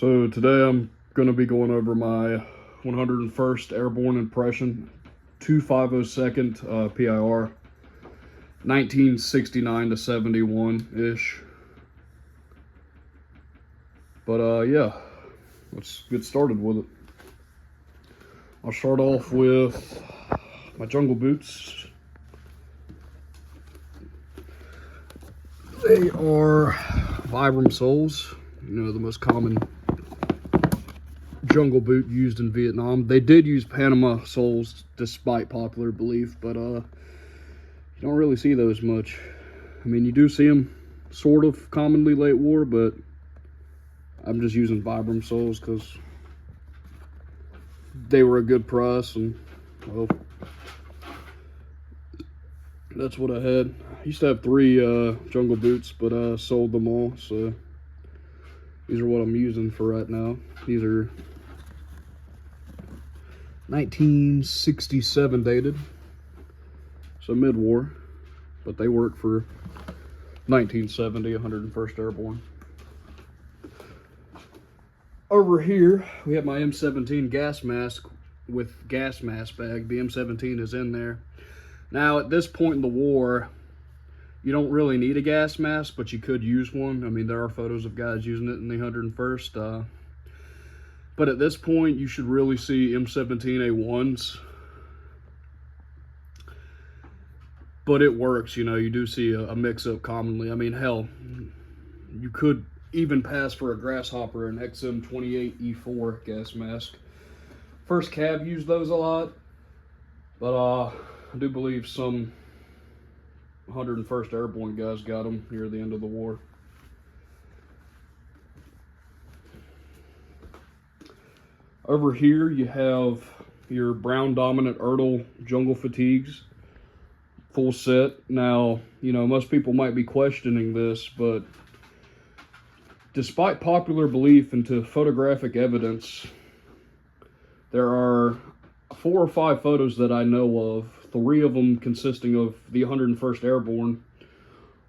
So today I'm going to be going over my 101st Airborne impression, 2/502nd PIR, 1969 to 71-ish. But yeah, let's get started with it. I'll start off with my jungle boots. They are Vibram soles, the most common jungle boot used in Vietnam. They did use Panama soles despite popular belief, but you don't really see those much. I mean, you do see them sort of commonly late war, but I'm just using Vibram soles because they were a good price, and well, that's what I had. I used to have 3 jungle boots, but I sold them all, so these are what I'm using for right now. These are 1967 dated, so mid-war, but they work for 1970, 101st Airborne. Over here, we have my M17 gas mask with gas mask bag. The M17 is in there. Now, at this point in the war, you don't really need a gas mask, but you could use one. I mean, there are photos of guys using it in the 101st. But at this point, you should really see M17A1s. But it works, you do see a mix-up commonly. I mean, hell, you could even pass for a grasshopper and XM28E4 gas mask. First Cab used those a lot, but I do believe some 101st Airborne guys got them near the end of the war. Over here you have your brown dominant Erdl jungle fatigues, full set. Now, most people might be questioning this, but despite popular belief and to photographic evidence, there are 4 or 5 photos that I know of, 3 of them consisting of the 101st Airborne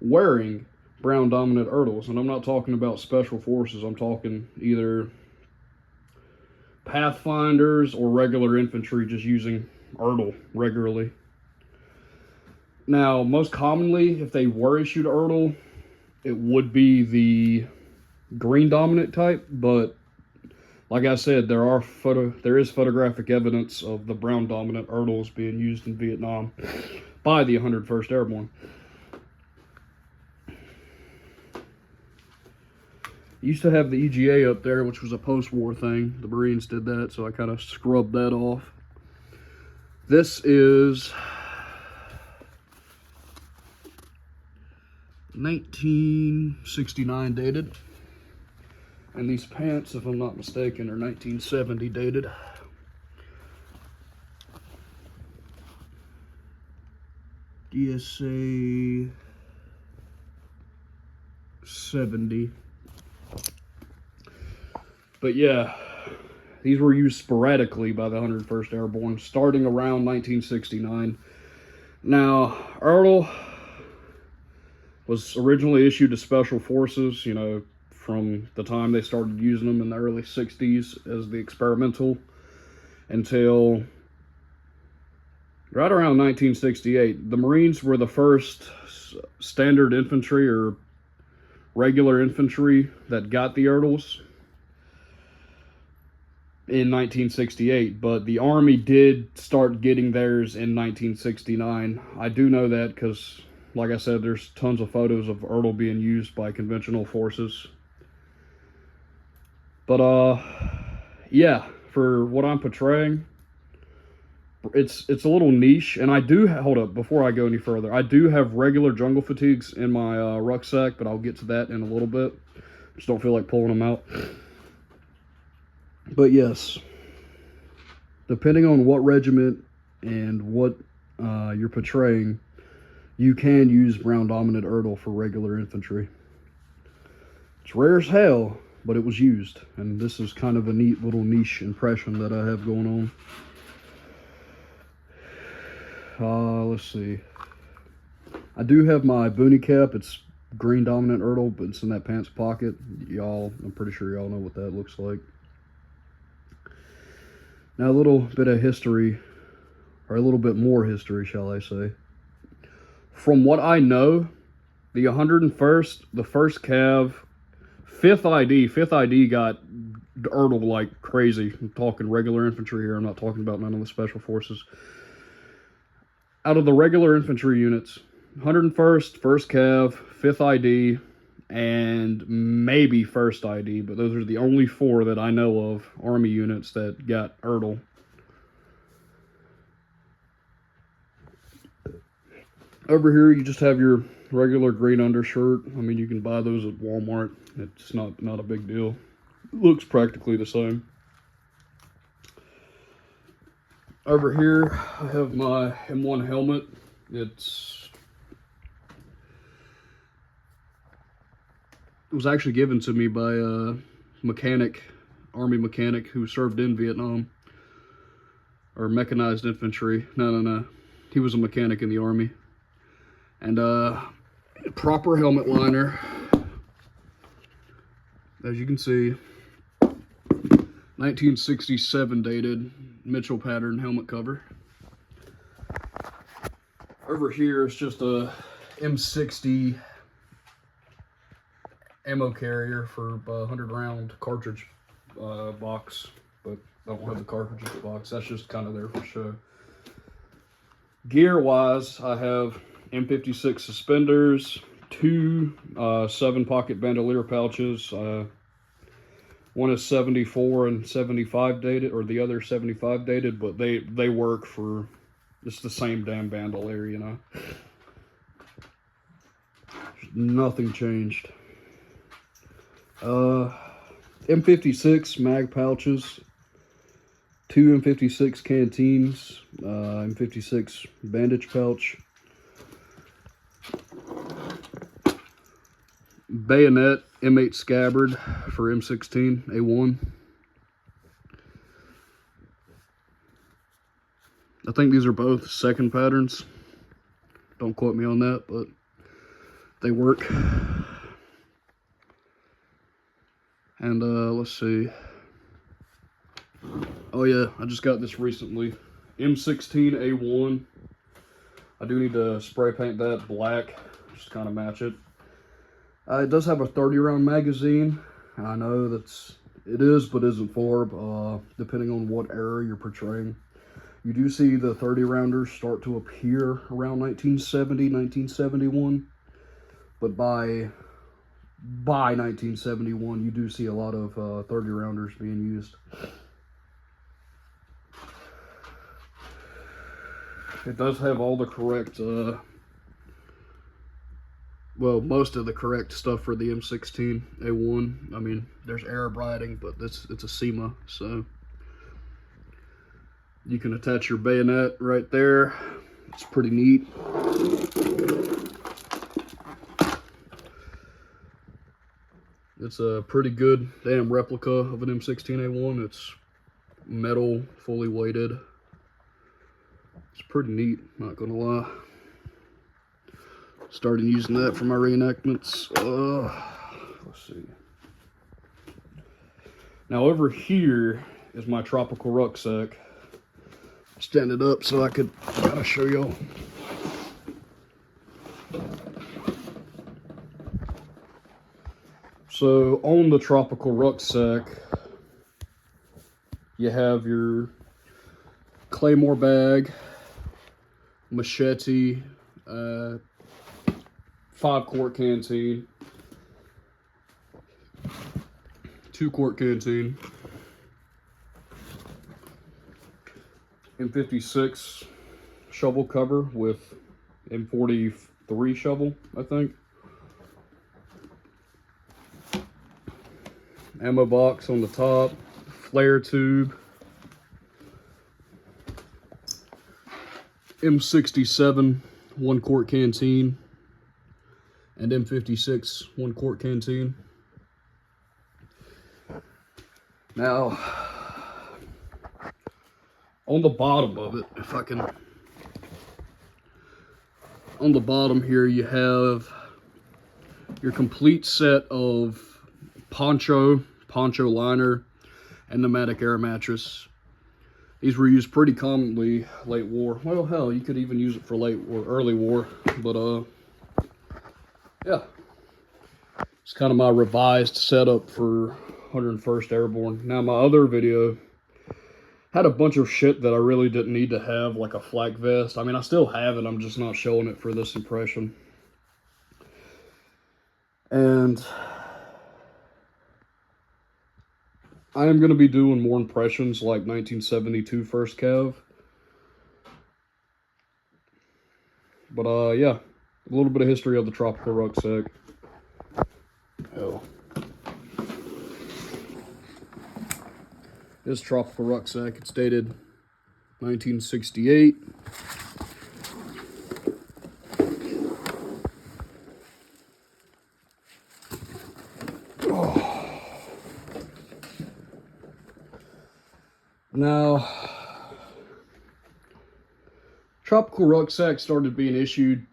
wearing brown dominant Erdls. And I'm not talking about special forces, I'm talking either Pathfinders or regular infantry just using Erdl regularly. Now, most commonly, if they were issued Erdl, it would be the green dominant type, but like I said, there is photographic evidence of the brown dominant Erdls being used in Vietnam by the 101st Airborne. Used to have the EGA up there, which was a post-war thing. The Marines did that, so I kind of scrubbed that off. This is 1969 dated. And these pants, if I'm not mistaken, are 1970 dated. DSA 70. But yeah, these were used sporadically by the 101st Airborne starting around 1969. Now, Erdl was originally issued to Special Forces, from the time they started using them in the early 60s as the experimental until right around 1968. The Marines were the first standard infantry or regular infantry that got the Erdls in 1968, but the Army did start getting theirs in 1969. I do know that because, like I said, there's tons of photos of Erdl being used by conventional forces. But yeah, for what I'm portraying, it's a little niche. And I do hold up before I go any further. I do have regular jungle fatigues in my rucksack, but I'll get to that in a little bit. Just don't feel like pulling them out. But yes, depending on what regiment and what you're portraying, you can use brown dominant Erdl for regular infantry. It's rare as hell, but it was used, and this is kind of a neat little niche impression that I have going on. Let's see. I do have my boonie cap. It's green dominant Ertl, but it's in that pants pocket. Y'all, I'm pretty sure y'all know what that looks like. Now a little bit of history, or a little bit more history, shall I say. From what I know, the 101st, the first Cav, 5th ID got Ertl like crazy. I'm talking regular infantry here. I'm not talking about none of the special forces. Out of the regular infantry units, 101st, 1st Cav, 5th ID, and maybe 1st ID, but those are the only 4 that I know of, Army units that got Ertl. Over here, you just have your regular green undershirt. I mean, you can buy those at Walmart. It's not a big deal. It looks practically the same. Over here, I have my M1 helmet. It was actually given to me by a mechanic, Army mechanic who served in Vietnam, or mechanized infantry. No. He was a mechanic in the Army. And proper helmet liner, as you can see, 1967 dated Mitchell pattern helmet cover. Over here is just a M60 ammo carrier for a 100 round cartridge box, but I don't have the cartridges box. That's just kind of there for show. Gear wise, I have M56 suspenders, 2 7-pocket bandolier pouches. One is 74 and 75 dated, or the other 75 dated, but they work for, it's the same damn bandolier, you know. Nothing changed. M56 mag pouches, 2 M56 canteens, M56 bandage pouch, bayonet M8 scabbard for M16 A1. I think these are both second patterns. Don't quote me on that, but they work. And let's see. Oh yeah, I just got this recently. M16 A1. I do need to spray paint that black, just kind of match it. It does have a 30 round magazine. I know it is, but isn't for, depending on what era you're portraying. You do see the 30 rounders start to appear around 1970, 1971. But by 1971, you do see a lot of 30 rounders being used. It does have all the correct, well, most of the correct stuff for the M16 A1. I mean, there's Arab writing, but it's a SEMA, so you can attach your bayonet right there. It's pretty neat. It's a pretty good damn replica of an M16A1. It's metal, fully weighted. It's pretty neat, not gonna lie. Started using that for my reenactments. Let's see. Now over here is my tropical rucksack. Stand it up so I could kind of show y'all. So on the tropical rucksack, you have your claymore bag, machete, 5-quart canteen, 2-quart canteen, M56 shovel cover with M43 shovel, I think. Ammo box on the top, flare tube, M67 1-quart canteen, and M56 1-quart canteen. Now, on the bottom of it, if I can, on the bottom here you have your complete set of poncho liner, and pneumatic air mattress. These were used pretty commonly late war. Well, hell, you could even use it for late or early war. But yeah, it's kind of my revised setup for 101st Airborne. Now, my other video had a bunch of shit that I really didn't need to have, like a flak vest. I mean, I still have it, I'm just not showing it for this impression. And I am going to be doing more impressions like 1972 First Cav. But yeah, a little bit of history of the tropical rucksack. Hell. This tropical rucksack, it's dated 1968. Now, tropical rucksack started being issued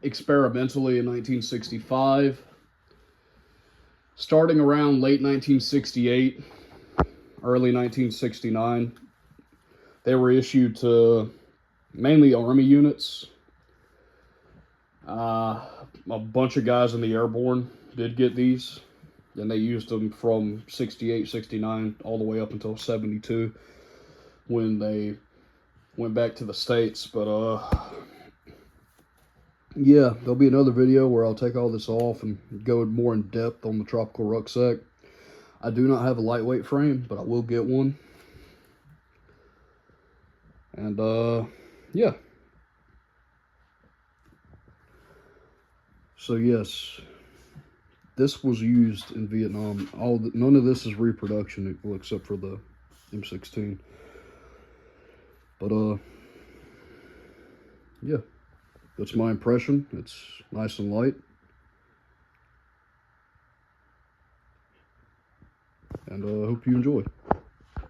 experimentally in 1965. Starting around late 1968, early 1969, they were issued to mainly Army units. A bunch of guys in the Airborne did get these. And they used them from 68, 69, all the way up until 72 when they went back to the States. But yeah, there'll be another video where I'll take all this off and go more in depth on the tropical rucksack. I do not have a lightweight frame, but I will get one. And yeah. So yes, this was used in Vietnam. None of this is reproduction, well, except for the M16. But yeah, that's my impression. It's nice and light, and I hope you enjoy.